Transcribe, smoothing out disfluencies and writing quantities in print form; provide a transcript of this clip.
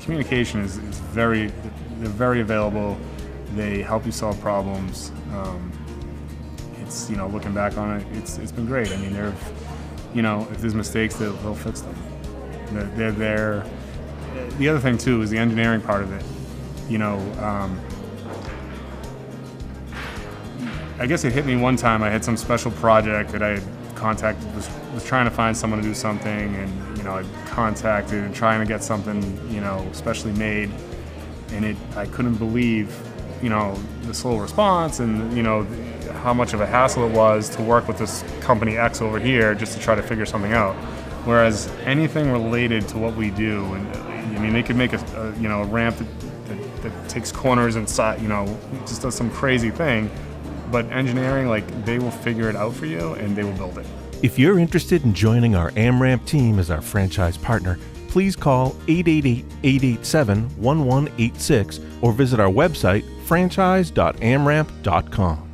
communication is very, they're very available. They help you solve problems. It's, looking back on it, it's been great. I mean, if there's mistakes, they'll fix them. They're there. The other thing too is the engineering part of it. I guess it hit me one time. I had some special project that I had contacted, was trying to find someone to do something, and I contacted and trying to get something specially made, and I couldn't believe the slow response and how much of a hassle it was to work with this company X over here just to try to figure something out. Whereas anything related to what we do, and they could make a ramp that takes corners inside, just does some crazy thing. But engineering, they will figure it out for you and they will build it. If you're interested in joining our Amramp team as our franchise partner, please call 888-887-1186 or visit our website franchise.amramp.com.